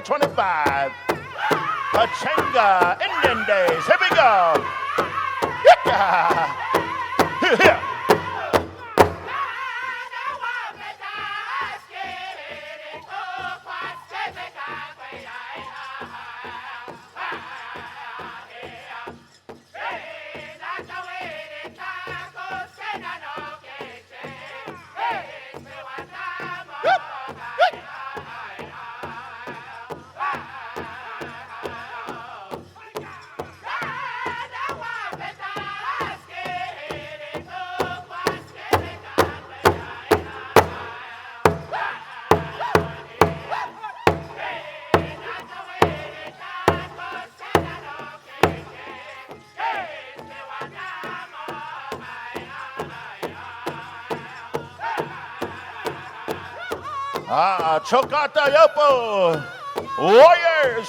2025. Pechanga Indian Days. Here we go. Yeah. Here. Chokata Yopo Warriors.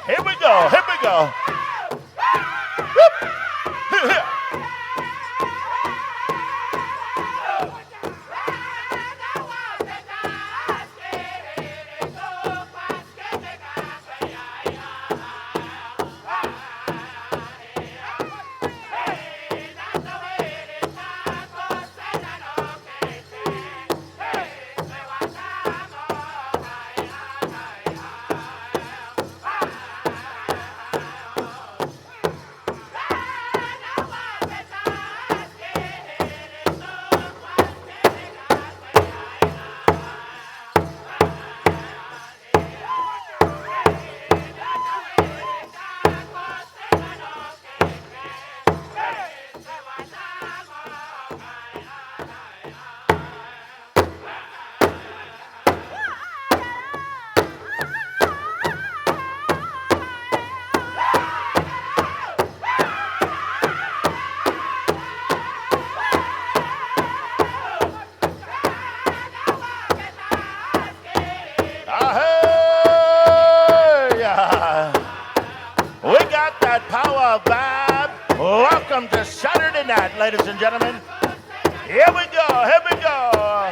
Here we go. Here we go. Welcome to Saturday night, ladies and gentlemen. Here we go, here we go.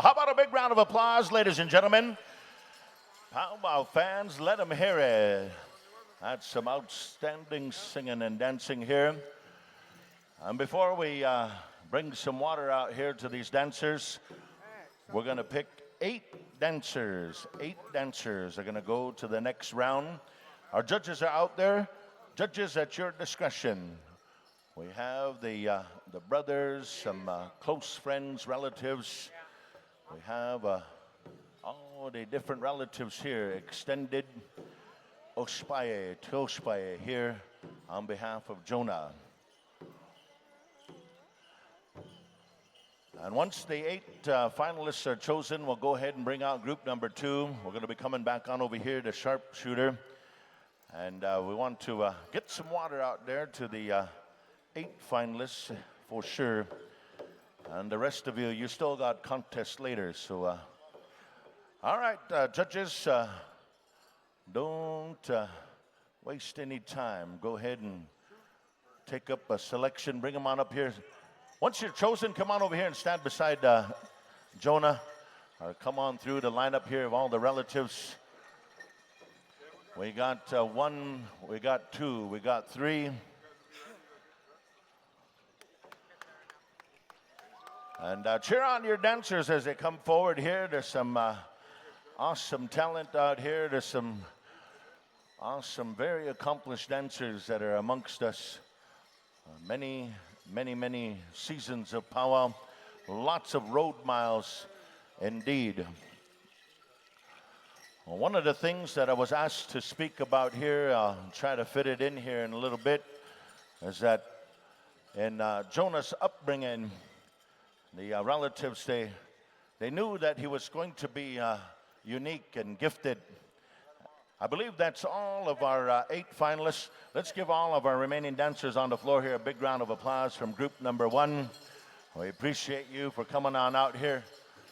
How about a big round of applause, ladies and gentlemen? Pow Wow fans, let them hear it. Had some outstanding singing and dancing here. And before we bring some water out here to these dancers, we're going to pick 8 dancers. 8 dancers are going to go to the next round. Our judges are out there. Judges, at your discretion. We have the brothers, some close friends, relatives. We have all the different relatives here, extended Ospaye, Tospaye here on behalf of Jonah. And once the 8 finalists are chosen, we'll go ahead and bring out group number 2. We're going to be coming back on over here to sharpshooter. And we want to get some water out there to the 8 finalists for sure. And the rest of you still got contests later. So, all right, judges, don't waste any time. Go ahead and take up a selection. Bring them on up here. Once you're chosen, come on over here and stand beside Jonah. Or come on through the lineup here of all the relatives. We got 1, we got 2, we got 3. And cheer on your dancers as they come forward here. There's some awesome talent out here. There's some awesome, very accomplished dancers that are amongst us. Many seasons of Pow Wow. Lots of road miles indeed. Well, one of the things that I was asked to speak about here, I'll try to fit it in here in a little bit, is that in Jonah's upbringing, the relatives, they knew that he was going to be unique and gifted. I believe that's all of our 8 finalists. Let's give all of our remaining dancers on the floor here a big round of applause from group number 1. We appreciate you for coming on out here,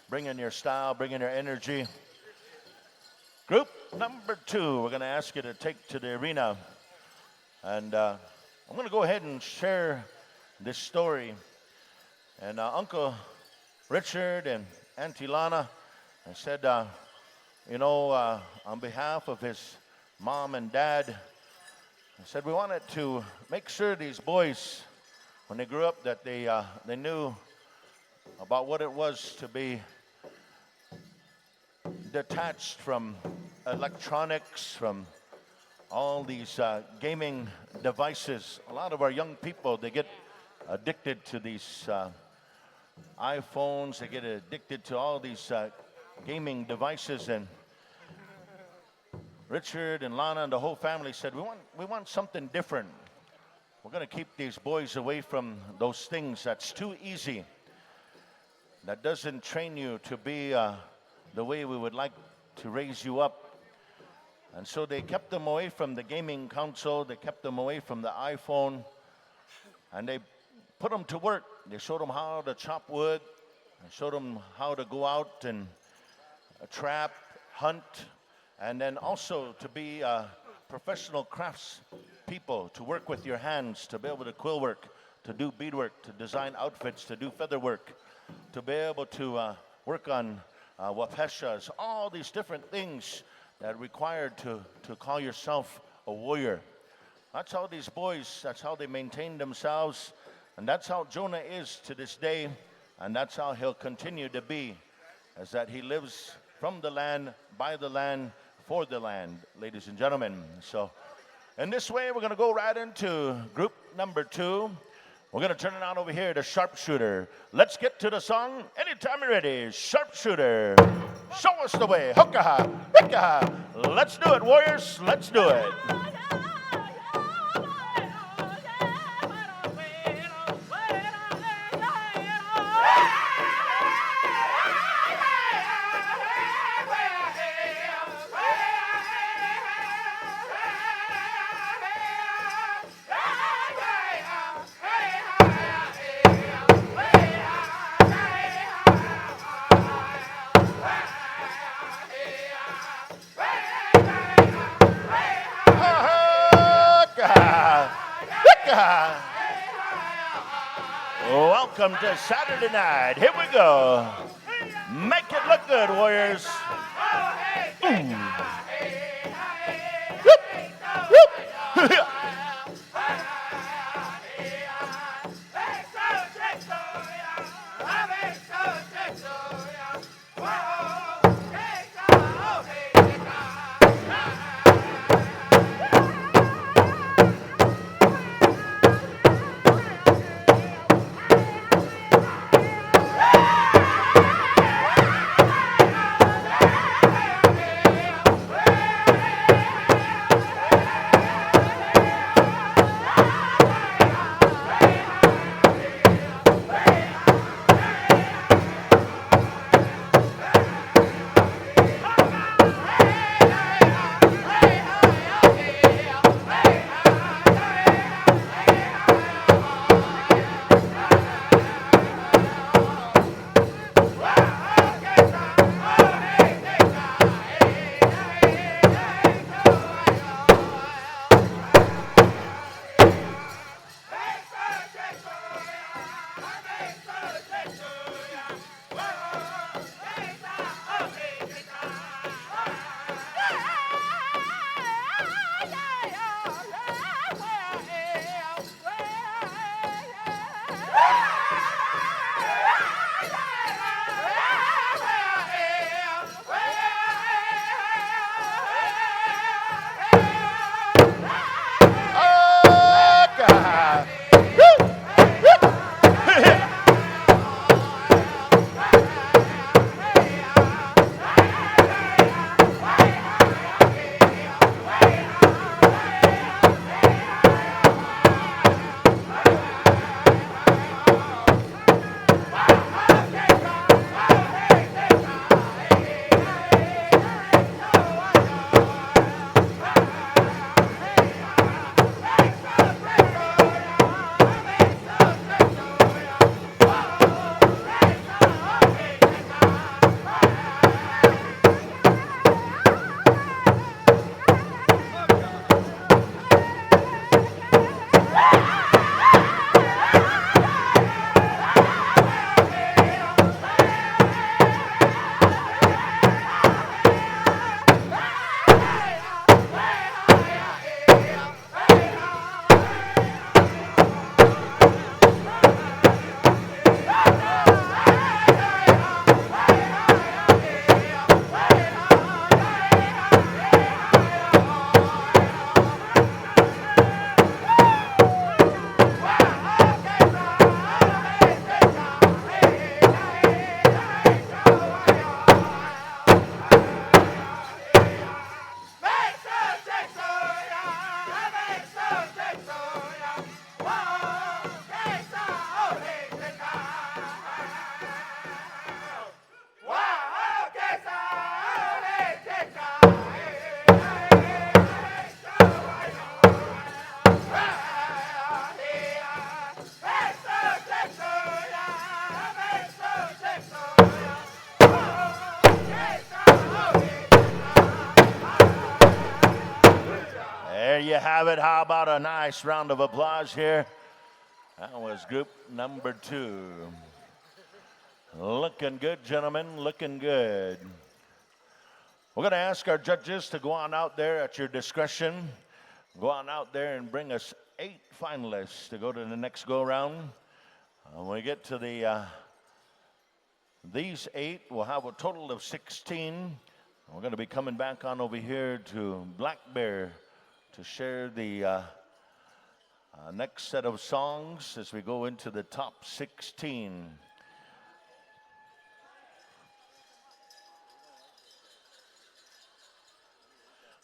bringing your style, bringing your energy. Group number 2, we're going to ask you to take to the arena. And I'm going to go ahead and share this story. And Uncle Richard and Auntie Lana, I said, on behalf of his mom and dad, I said we wanted to make sure these boys, when they grew up, that they knew about what it was to be detached from electronics, from all these gaming devices. A lot of our young people, they get addicted to these iPhones. They get addicted to all these gaming devices. And Richard and Lana and the whole family said, we want something different. We're going to keep these boys away from those things that's too easy, that doesn't train you to be the way we would like to raise you up. And so they kept them away from the gaming console. They kept them away from the iPhone. And they put them to work. They showed them how to chop wood. They showed them how to go out and trap, hunt, and then also to be professional crafts people, to work with your hands, to be able to quill work, to do beadwork, to design outfits, to do feather work, to be able to work on wapeshas, all these different things that are required to call yourself a warrior. That's how these boys, that's how they maintain themselves, and that's how Jonah is to this day, and that's how he'll continue to be, as that he lives from the land, by the land, for the land, ladies and gentlemen. So in this way, we're going to go right into group number 2. We're going to turn it on over here to sharpshooter. Let's get to the song. Anytime you're ready, sharpshooter, show us the way. Hookaha, hickaha. Let's do it, warriors. Let's do it. Welcome to Saturday night. Here we go. Make it look good, warriors. Whoop, whoop. There you have it. How about a nice round of applause here? That was group number 2. Looking good, gentlemen, looking good. We're going to ask our judges to go on out there at your discretion. Go on out there and bring us 8 finalists to go to the next go-round. When we get to these 8, we'll have a total of 16. We're going to be coming back on over here to Black Bear to share the next set of songs as we go into the top 16.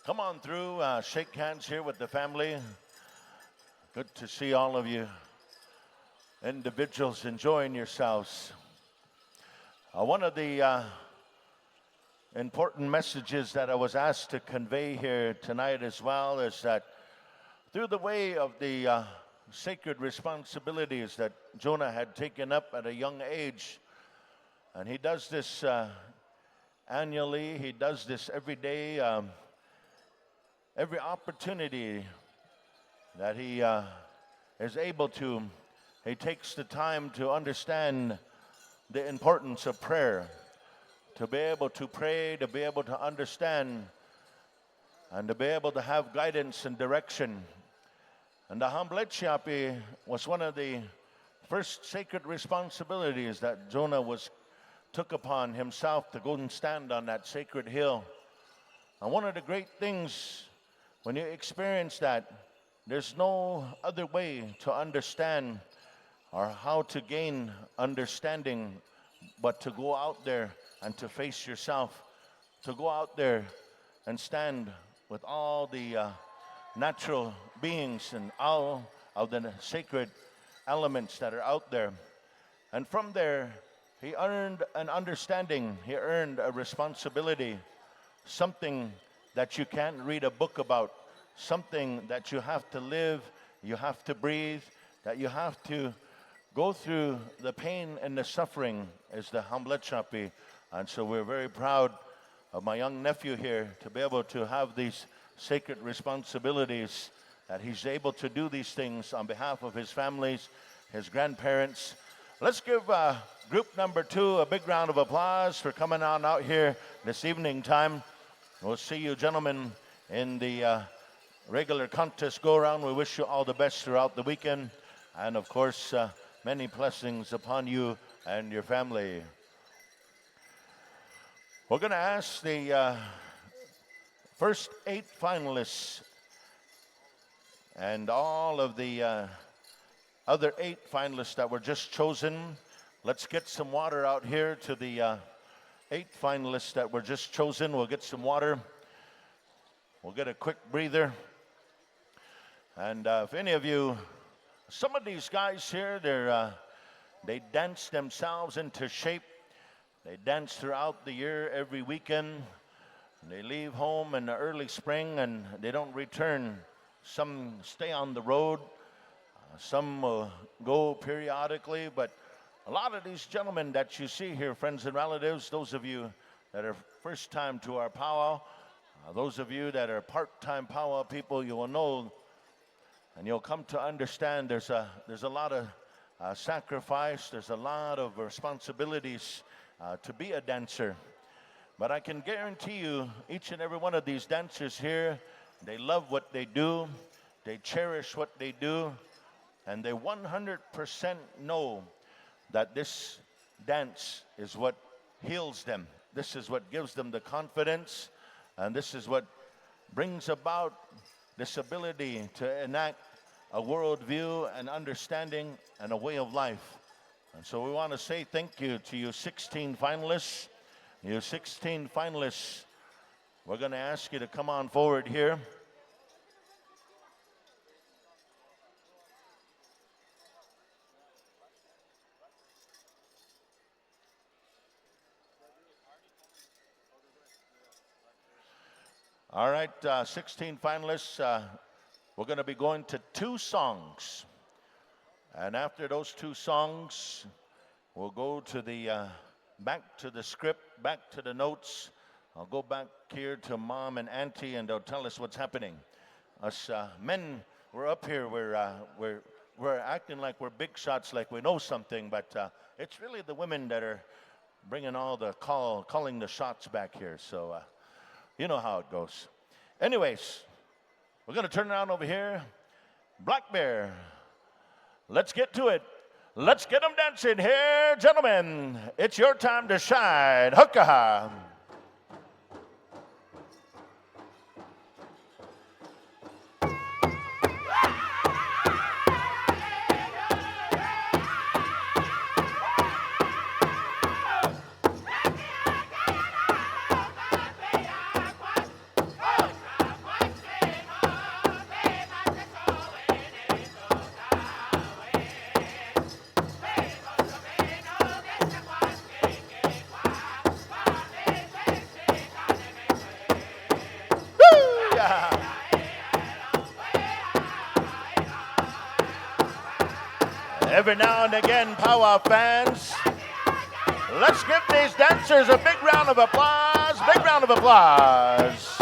Come on through, shake hands here with the family. Good to see all of you individuals enjoying yourselves. One of the important messages that I was asked to convey here tonight as well is that through the way of the sacred responsibilities that Jonah had taken up at a young age, and he does this annually, he does this every day, every opportunity that he is able to, he takes the time to understand the importance of prayer, to be able to pray, to be able to understand, and to be able to have guidance and direction And the Hamletchapi was one of the first sacred responsibilities that Jonah took upon himself to go and stand on that sacred hill. And one of the great things when you experience that, there's no other way to understand or how to gain understanding but to go out there and to face yourself, to go out there and stand with all the natural beings and all of the sacred elements that are out there. And from there, he earned an understanding, he earned a responsibility, something that you can't read a book about, something that you have to live, you have to breathe, that you have to go through the pain and the suffering is the Hamletchapi. And so we're very proud of my young nephew here to be able to have these sacred responsibilities, that he's able to do these things on behalf of his families, his grandparents. Let's give group number 2 a big round of applause for coming on out here this evening time. We'll see you gentlemen in the regular contest go-around. We wish you all the best throughout the weekend. And of course, many blessings upon you and your family. We're going to ask the first 8 finalists and all of the other 8 finalists that were just chosen. Let's get some water out here to the 8 finalists that were just chosen. We'll get some water. We'll get a quick breather. And if any of you, some of these guys here, they dance themselves into shape. They dance throughout the year, every weekend. They leave home in the early spring and they don't return. Some stay on the road. Some will go periodically. But a lot of these gentlemen that you see here, friends and relatives, those of you that are first time to our powwow, those of you that are part-time powwow people, you will know and you'll come to understand there's a lot of sacrifice, there's a lot of responsibilities to be a dancer. But I can guarantee you, each and every one of these dancers here, they love what they do, they cherish what they do, and they 100% know that this dance is what heals them. This is what gives them the confidence, and this is what brings about this ability to enact a worldview, an understanding, and a way of life. And so we want to say thank you to you 16 finalists. You 16 finalists, we're going to ask you to come on forward here. All right, 16 finalists, we're going to be going to 2 songs. And after those 2 songs, we'll go to the back to the script, back to the notes. I'll go back here to Mom and Auntie, and they'll tell us what's happening. Us men, we're up here. We're acting like we're big shots, like we know something, but it's really the women that are bringing all the calling the shots back here. So you know how it goes. Anyways, we're going to turn around over here. Black Bear, let's get to it. Let's get them dancing here, gentlemen. It's your time to shine. Huckaha. Every now and again, Pow Wow fans, let's give these dancers a big round of applause. Big round of applause.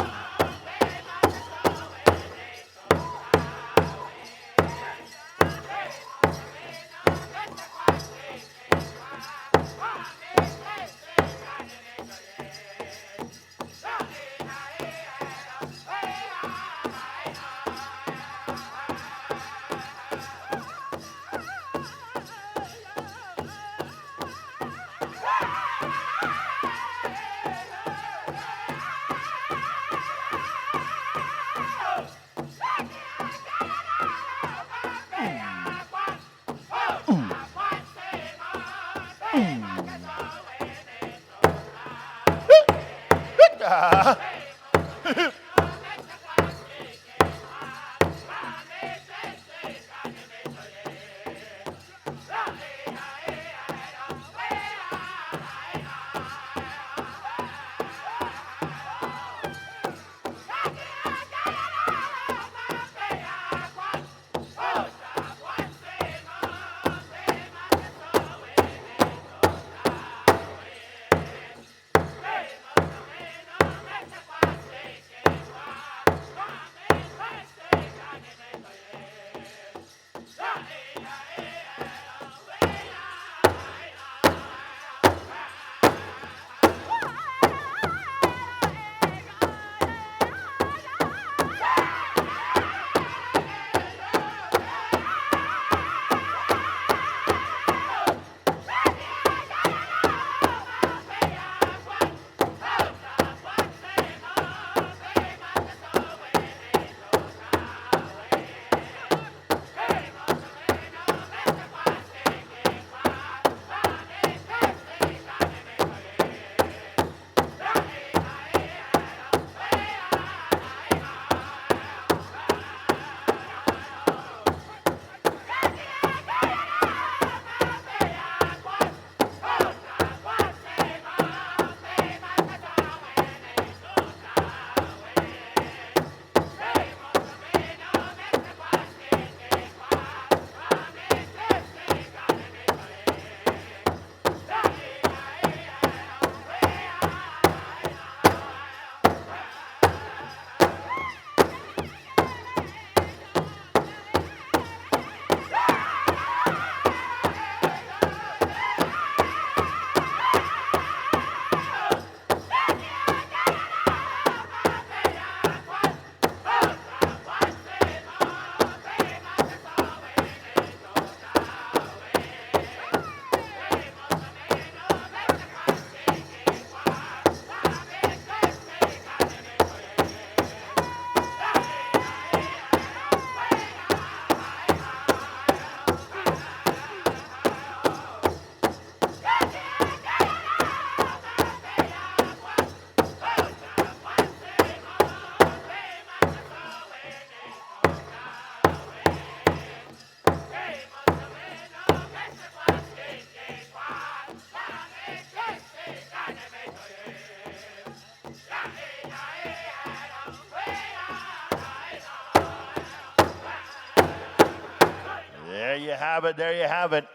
There you have it. There you have it.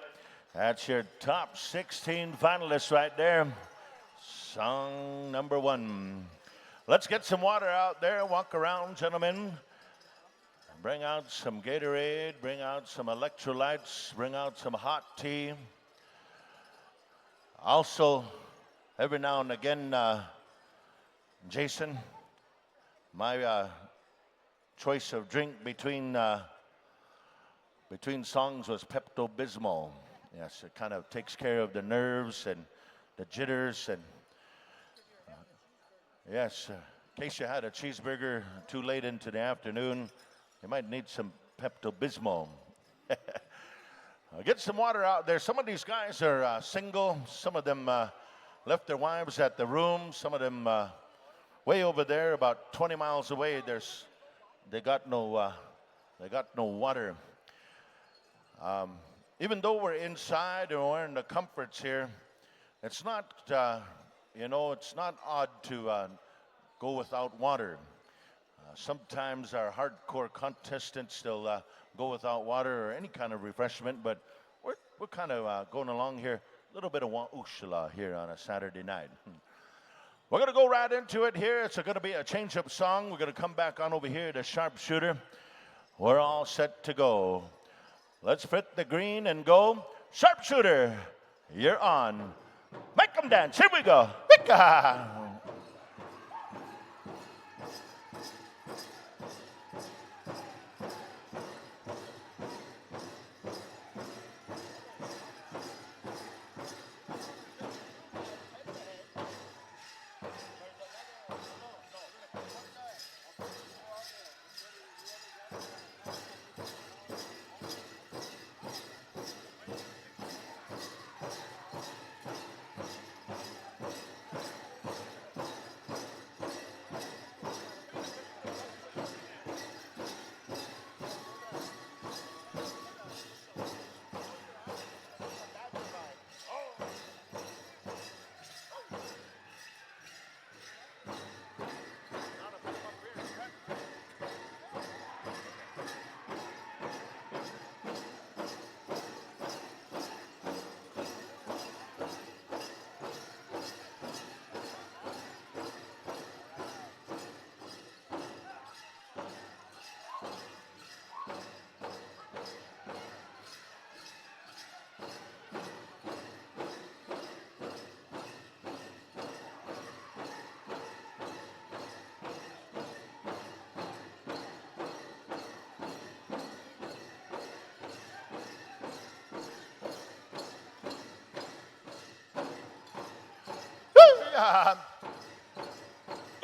That's your top 16 finalists right there. Song number 1. Let's get some water out there. Walk around, gentlemen. Bring out some Gatorade. Bring out some electrolytes. Bring out some hot tea. Also, every now and again, Jason, my choice of drink between songs was Pepto-Bismol. Yes, it kind of takes care of the nerves and the jitters. And yes, in case you had a cheeseburger too late into the afternoon, you might need some Pepto-Bismol. Get some water out there. Some of these guys are single. Some of them left their wives at the room. Some of them way over there, about 20 miles away. They got no water. Even though we're inside and we're in the comforts here, it's not it's not odd to go without water. Sometimes our hardcore contestants they'll go without water or any kind of refreshment, but we're kind of going along here, a little bit of Ushala here on a Saturday night. We're going to go right into it here. It's going to be a change-up song. We're going to come back on over here to Sharpshooter. We're all set to go. Let's fit the green and go. Sharpshooter, you're on. Make them dance. Here we go. Wicca.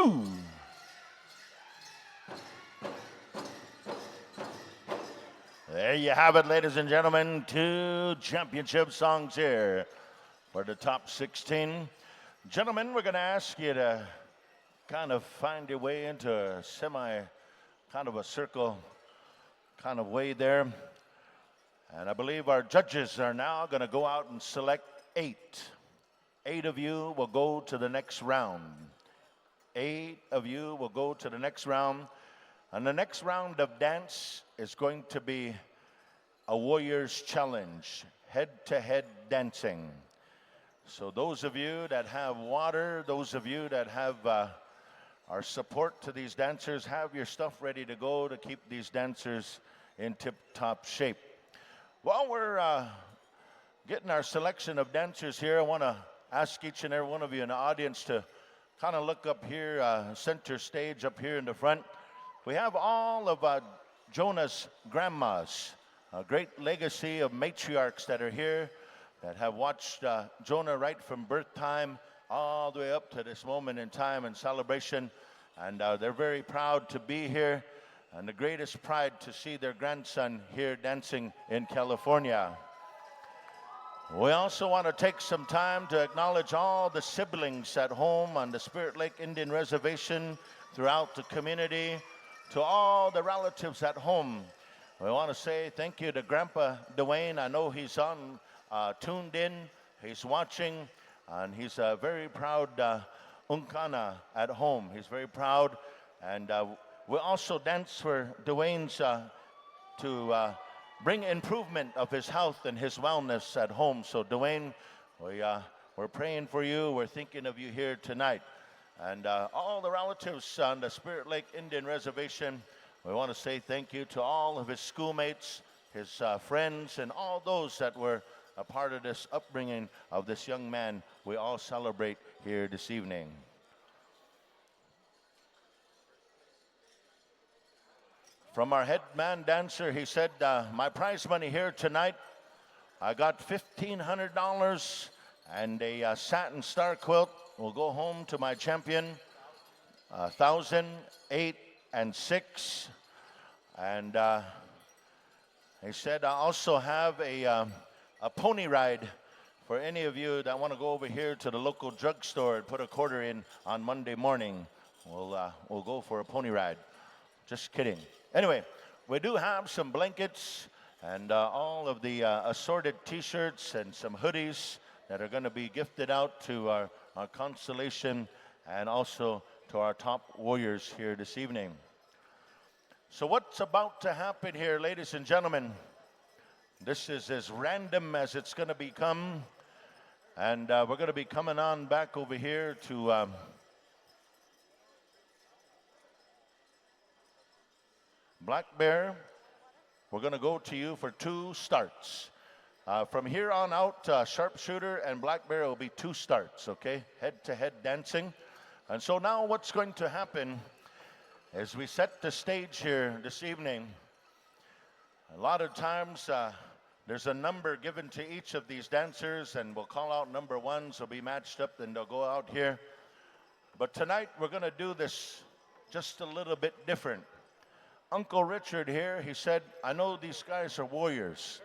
Ooh. There you have it, ladies and gentlemen. 2 championship songs here for the top 16. Gentlemen, we're going to ask you to kind of find your way into a kind of a circle kind of way there. And I believe our judges are now going to go out and select 8. 8 of you will go to the next round. 8 of you will go to the next round. And the next round of dance is going to be a Warriors Challenge, head-to-head dancing. So those of you that have water, those of you that have our support to these dancers, have your stuff ready to go to keep these dancers in tip-top shape. While we're getting our selection of dancers here, I want to ask each and every one of you in the audience to kind of look up here, center stage up here in the front. We have all of Jonah's grandmas, a great legacy of matriarchs that are here that have watched Jonah right from birth time all the way up to this moment in time and celebration. And they're very proud to be here, and the greatest pride to see their grandson here dancing in California. We also want to take some time to acknowledge all the siblings at home on the Spirit Lake Indian Reservation, throughout the community, to all the relatives at home. We want to say thank you to Grandpa Dwayne. I know he's tuned in, he's watching, and he's a very proud Unkana at home. He's very proud, and we also dance for Dwayne's to bring improvement of his health and his wellness at home. So Dwayne, we're praying for you. We're thinking of you here tonight. And all the relatives on the Spirit Lake Indian Reservation, we want to say thank you to all of his schoolmates, his friends, and all those that were a part of this upbringing of this young man we all celebrate here this evening. From our head man dancer, he said, my prize money here tonight, I got $1,500 and a satin star quilt. Will go home to my champion, 1,008 and 6. And he said, I also have a pony ride for any of you that want to go over here to the local drugstore and put a quarter in on Monday morning. We'll go for a pony ride. Just kidding. Anyway, we do have some blankets and all of the assorted T-shirts and some hoodies that are going to be gifted out to our Consolation and also to our top warriors here this evening. So what's about to happen here, ladies and gentlemen? This is as random as it's going to become. And we're going to be coming on back over here to Black Bear. We're going to go to you for 2 starts. From here on out, Sharpshooter and Black Bear will be 2 starts, okay? Head-to-head dancing. And so now what's going to happen is we set the stage here this evening. A lot of times there's a number given to each of these dancers, and we'll call out number 1s. They'll be matched up, and they'll go out here. But tonight we're going to do this just a little bit different. Uncle Richard here, he said, I know these guys are warriors.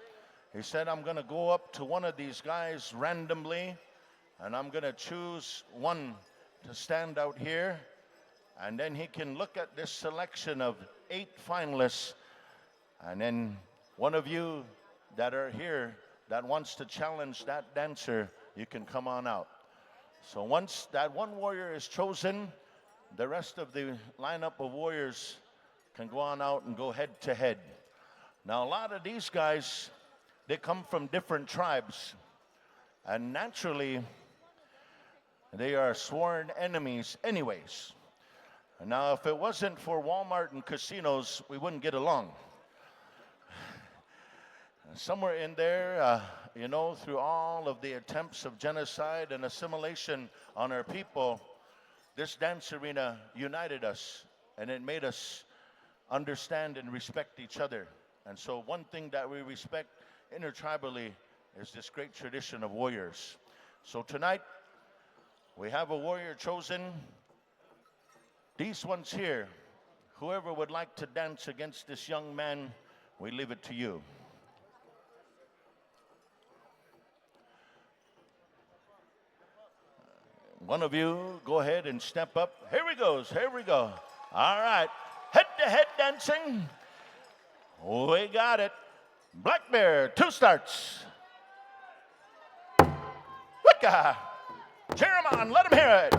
He said, I'm going to go up to one of these guys randomly, and I'm going to choose one to stand out here. And then he can look at this selection of 8 finalists. And then one of you that are here that wants to challenge that dancer, you can come on out. So once that one warrior is chosen, the rest of the lineup of warriors can go on out and go head to head. Now, a lot of these guys, they come from different tribes. And naturally, they are sworn enemies anyways. And now, if it wasn't for Walmart and casinos, we wouldn't get along. Somewhere in there, through all of the attempts of genocide and assimilation on our people, this dance arena united us, and it made us understand and respect each other. And so one thing that we respect intertribally is this great tradition of warriors. So tonight, we have a warrior chosen. These ones here, whoever would like to dance against this young man, we leave it to you. One of you, go ahead and step up. Here we go. All right. Head-to-head dancing. We got it. Black Bear, 2 starts. Wicca. Cheer him on. Let him hear it.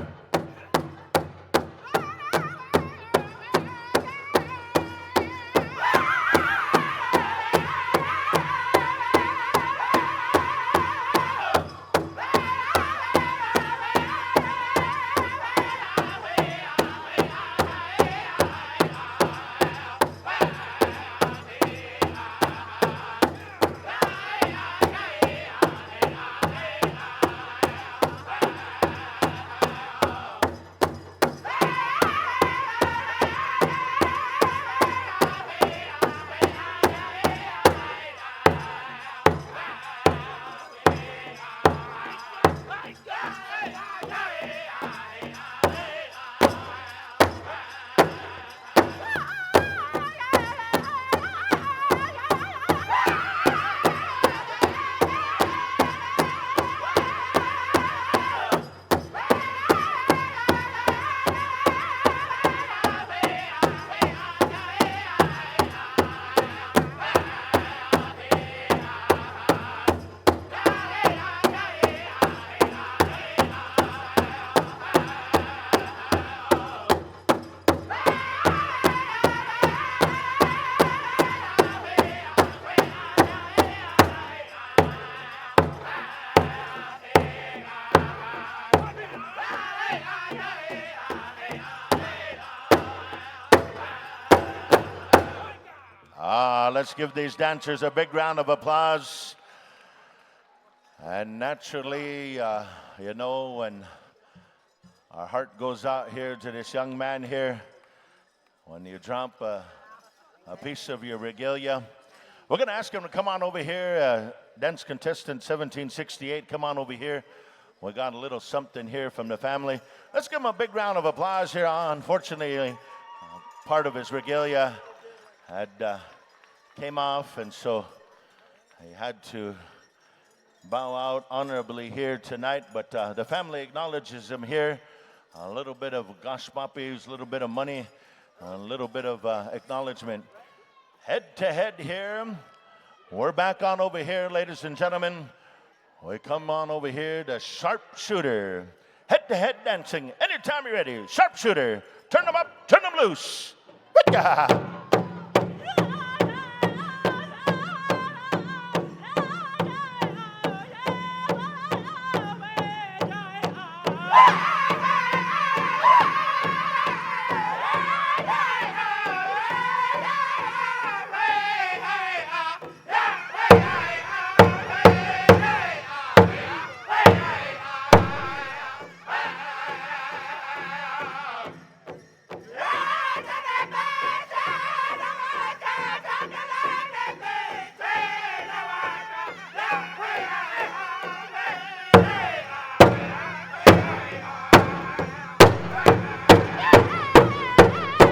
Let's give these dancers a big round of applause. And naturally, you know, when our heart goes out here to this young man here, when you drop a piece of your regalia, we're going to ask him to come on over here. Dance contestant 1768, come on over here. We got a little something here from the family. Let's give him a big round of applause here. Unfortunately, part of his regalia had came off, and so he had to bow out honorably here tonight. But the family acknowledges him here. A little bit of gosh poppies, a little bit of money, a little bit of acknowledgement. Head to head here. We're back on over here, ladies and gentlemen. We come on over here to sharpshooter. Head-to-head dancing. Anytime you're ready. Sharpshooter. Turn them up, turn them loose.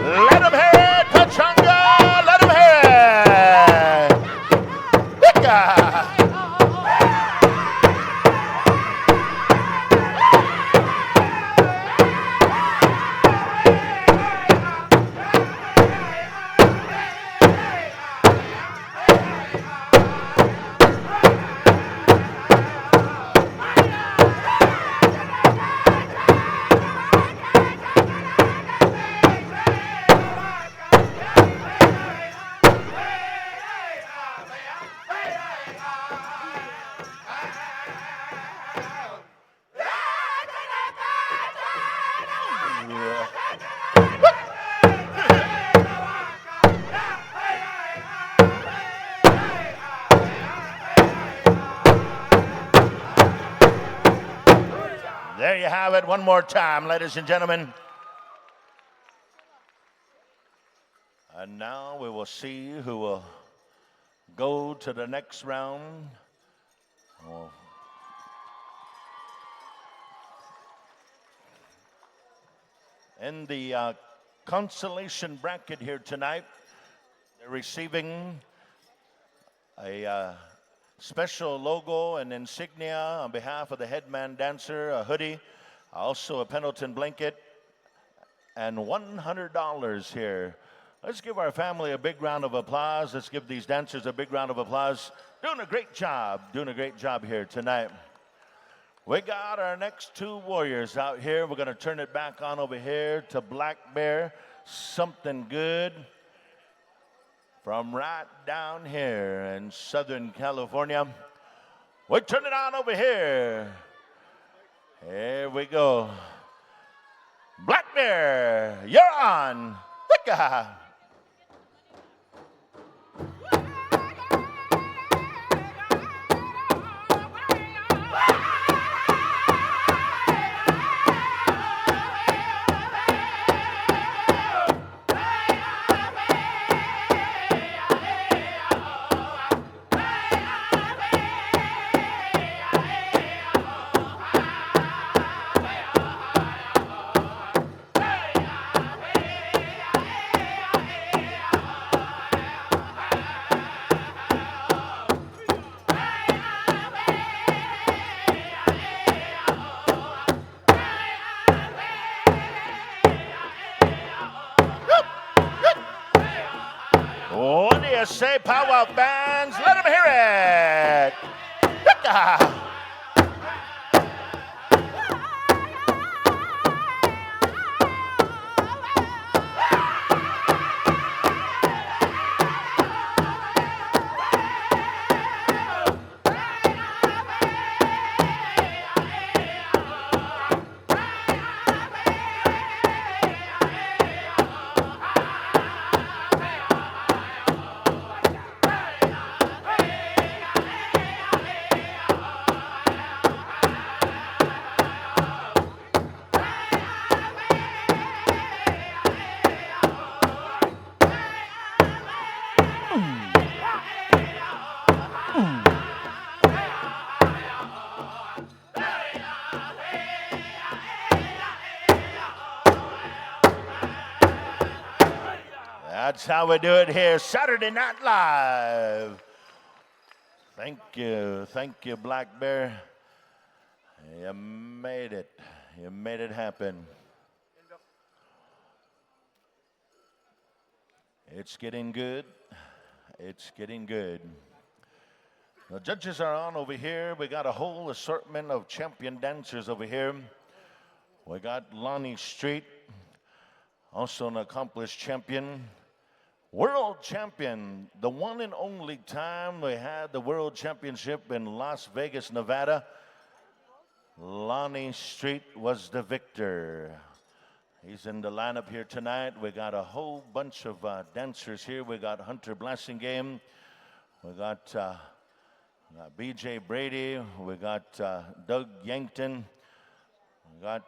Let him hear it, Pechanga! Let him hear it! There you have it one more time, ladies and gentlemen. And now we will see who will go to the next round. Oh. In the consolation bracket here tonight, they're receiving a special logo and insignia on behalf of the headman dancer, a hoodie, also a Pendleton blanket, and $100 here. Let's give our family a big round of applause. Let's give these dancers a big round of applause. Doing a great job here tonight. We got our next two warriors out here. We're going to turn it back on over here to Black Bear. Something good from right down here in Southern California. We turn it on over here. Here we go. Black Bear, you're on. What do you say, Pow Wow bands? Let them hear it. how we do it here, Saturday Night Live. Thank you, Black Bear. You made it. You made it happen. It's getting good. It's getting good. The judges are on over here. We got a whole assortment of champion dancers over here. We got Lonnie Street, also an accomplished champion. World champion, the one and only time we had the World Championship in Las Vegas, Nevada. Lonnie Street was the victor. He's in the lineup here tonight. We got a whole bunch of dancers here. We got Hunter Blassingame. We got B.J. Brady. We got Doug Yankton. We got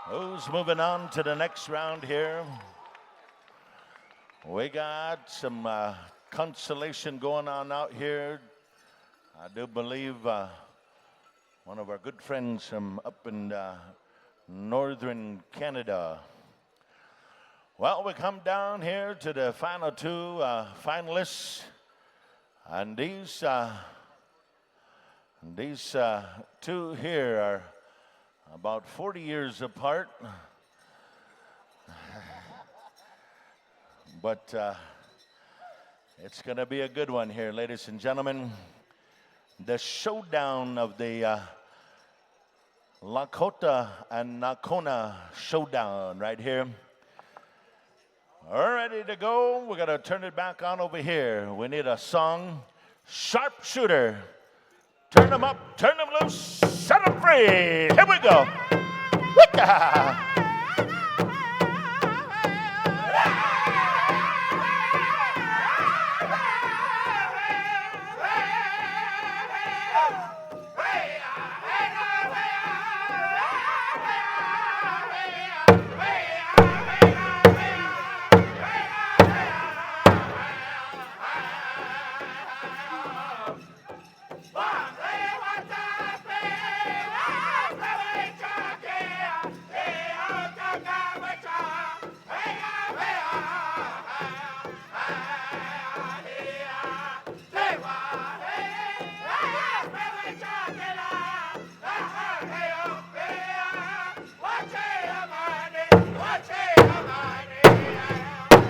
who's moving on to the next round here. We got some consolation going on out here. I do believe one of our good friends from up in northern Canada. Well, we come down here to the final two finalists, and these two here are about 40 years apart. But it's going to be a good one here, ladies and gentlemen. The showdown of the Lakota and Nakona showdown right here. All ready to go. We're going to turn it back on over here. We need a song. Sharpshooter. Turn them up, turn them loose, set them free. Here we go. Wicca.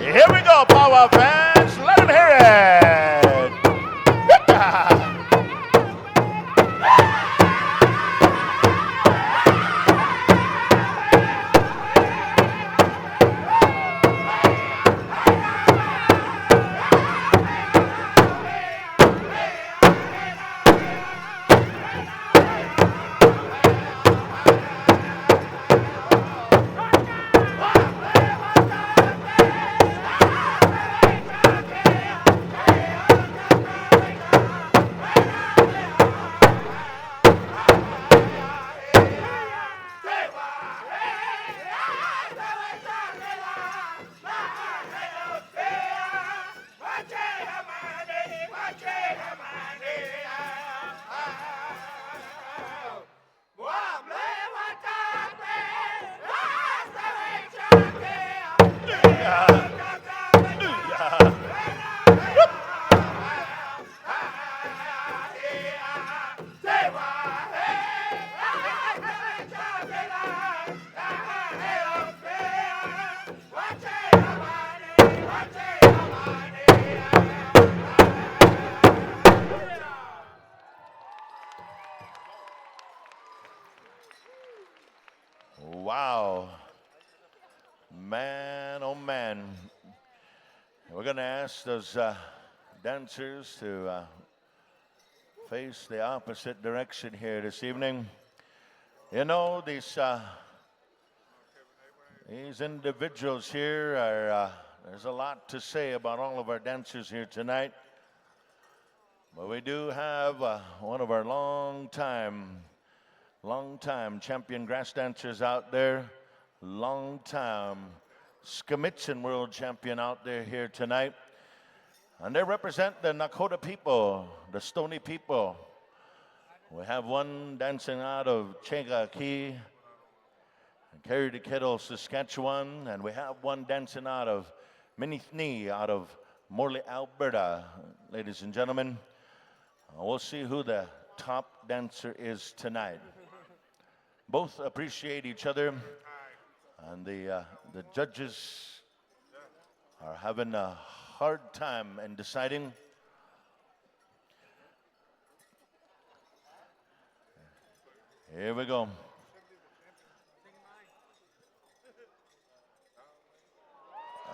Here we go, Pow Wow fans. Let them hear it. Wow. Man, oh man. We're going to ask those dancers to face the opposite direction here this evening. You know, these individuals here are, there's a lot to say about all of our dancers here tonight. But we do have one of our long-time champion grass dancers out there, long-time Skamitzen world champion out there here tonight. And they represent the Nakota people, the Stony people. We have one dancing out of Chegaki, Carry the Kettle, Saskatchewan, and we have one dancing out of Minithni, out of Morley, Alberta. Ladies and gentlemen, we'll see who the top dancer is tonight. Both appreciate each other, and the judges are having a hard time in deciding. Here we go.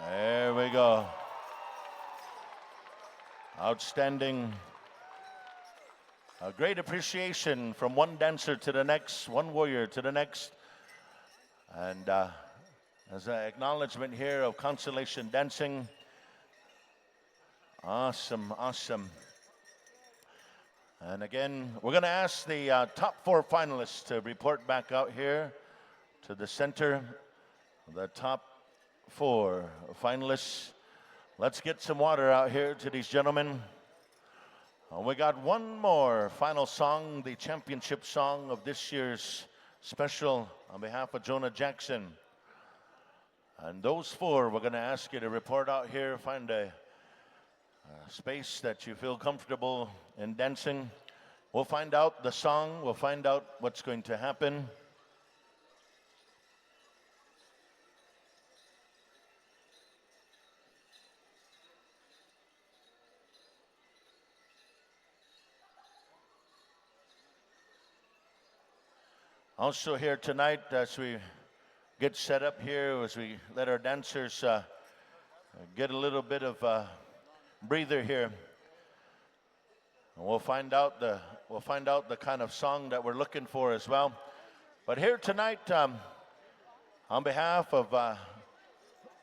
There we go. Outstanding. A great appreciation from one dancer to the next, one warrior to the next. And as an acknowledgement here of Consolation dancing. Awesome, awesome. And again, we're going to ask the top 4 finalists to report back out here to the center. The top 4 finalists. Let's get some water out here to these gentlemen. We got one more final song, the championship song of this year's special on behalf of Jonah Jackson. And those 4, we're going to ask you to report out here, find a space that you feel comfortable in dancing. We'll find out the song, we'll find out what's going to happen. Also here tonight, as we get set up here, as we let our dancers get a little bit of breather here, and we'll find out the kind of song that we're looking for as well. But here tonight, on behalf of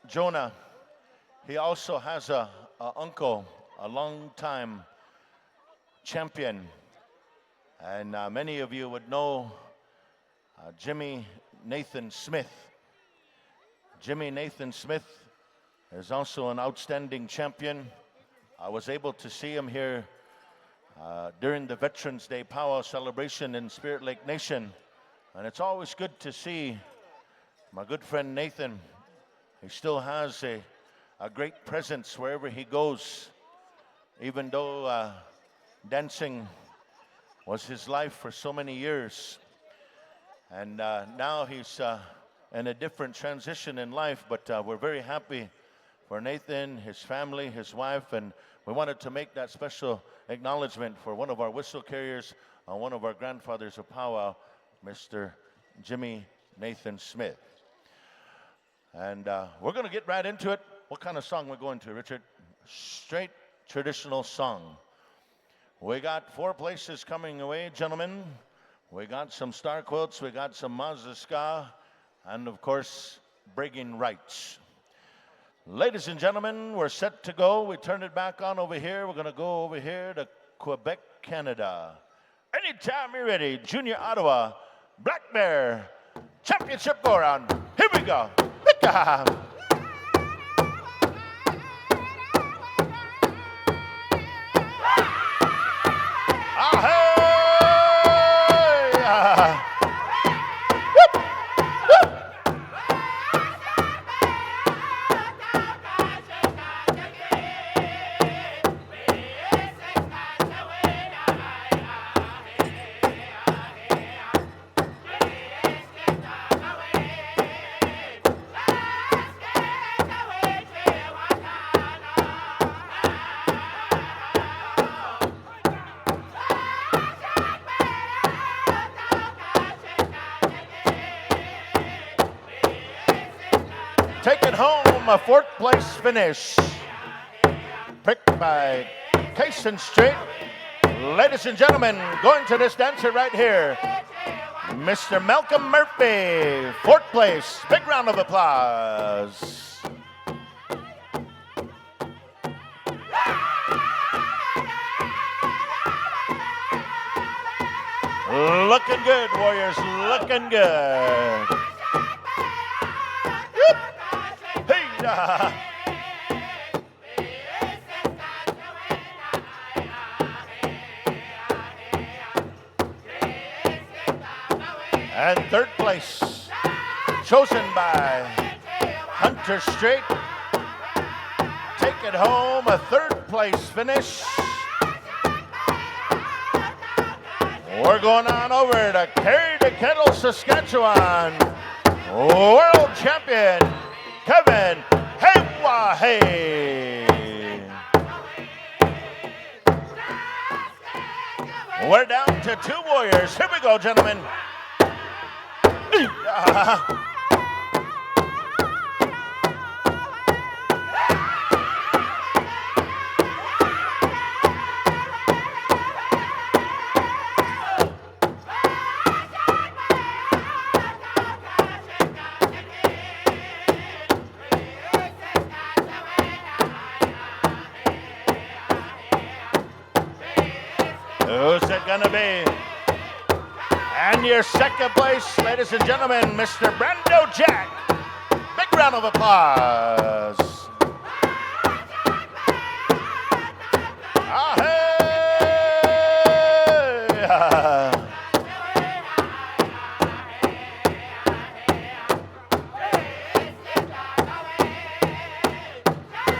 Jonah, he also has a uncle, a long-time champion, and many of you would know Jimmy Nathan Smith. Jimmy Nathan Smith is also an outstanding champion. I was able to see him here during the Veterans Day Pow Wow celebration in Spirit Lake Nation. And it's always good to see my good friend Nathan. He still has a great presence wherever he goes. Even though dancing was his life for so many years. And now he's in a different transition in life, but we're very happy for Nathan, his family, his wife, and we wanted to make that special acknowledgement for one of our whistle carriers, one of our grandfathers of Pow Wow, Mr. Jimmy Nathan Smith. And we're going to get right into it. What kind of song we're going to, Richard? Straight traditional song. We got 4 places coming away, gentlemen. We got some star quilts, we got some Mazda Ska, and of course, bragging rights. Ladies and gentlemen, we're set to go. We turn it back on over here. We're going to go over here to Quebec, Canada. Anytime you're ready, Junior Ottawa, Black Bear, Championship go around. Here we go. Taking home a 4th place finish, picked by Cason Strait. Ladies and gentlemen, going to this dancer right here, Mr. Malcolm Murphy, 4th place. Big round of applause. Looking good, Warriors, looking good. And 3rd place, chosen by Hunter Straight. Take it home, a third place finish. We're going on over to Carry the Kettle, Saskatchewan. World champion, Kevin Hey. We're down to 2 warriors. Here we go, gentlemen. Who's it gonna be? And your second place, ladies and gentlemen, Mr. Brando Jack. Big round of applause.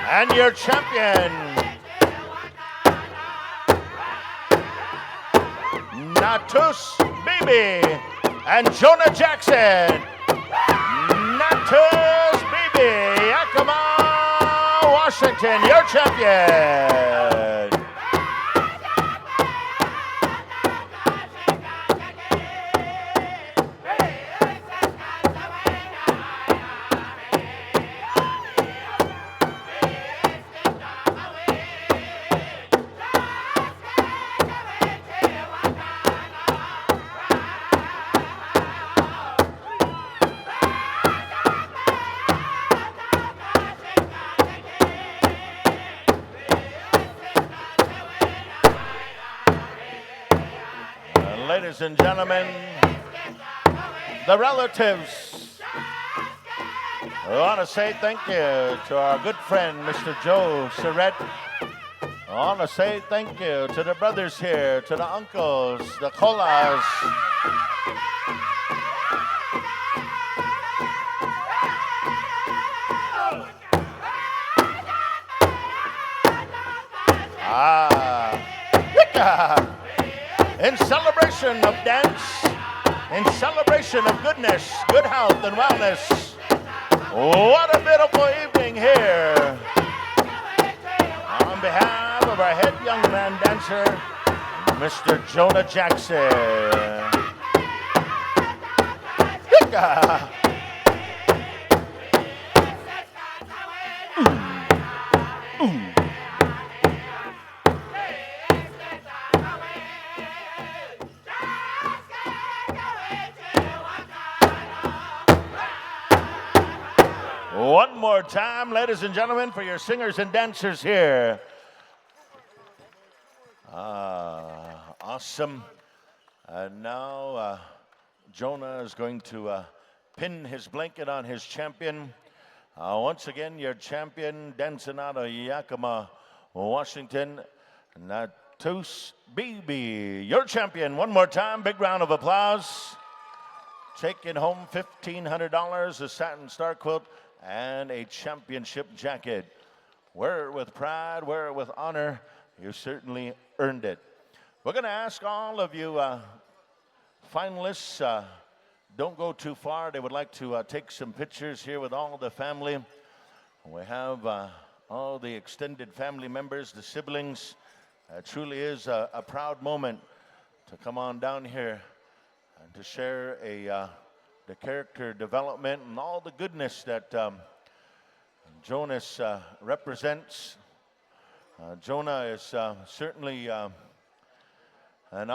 And your champion, Natus Bibi and Jonah Jackson. Natus Bibi, Yakima, Washington, your champion. Ladies and gentlemen, the relatives, I want to say thank you to our good friend, Mr. Joe Surrett. I want to say thank you to the brothers here, to the uncles, the colas. In celebration of dance, in celebration of goodness, good health and wellness. What a beautiful evening here. On behalf of our head young man dancer, Mr. Jonah Jackson. One more time, ladies and gentlemen, for your singers and dancers here. Awesome. And now Jonah is going to pin his blanket on his champion. Once again, your champion, dancing out of Yakima, Washington, Natus Bibi. Your champion, one more time, big round of applause. Taking home $1,500, a satin star quilt, and a championship jacket. Wear it with pride, wear it with honor. You certainly earned it. We're going to ask all of you finalists, don't go too far. They would like to take some pictures here with all the family. We have all the extended family members, the siblings. It truly is a proud moment to come on down here and to share the character development and all the goodness that Jonas represents. Jonah is certainly an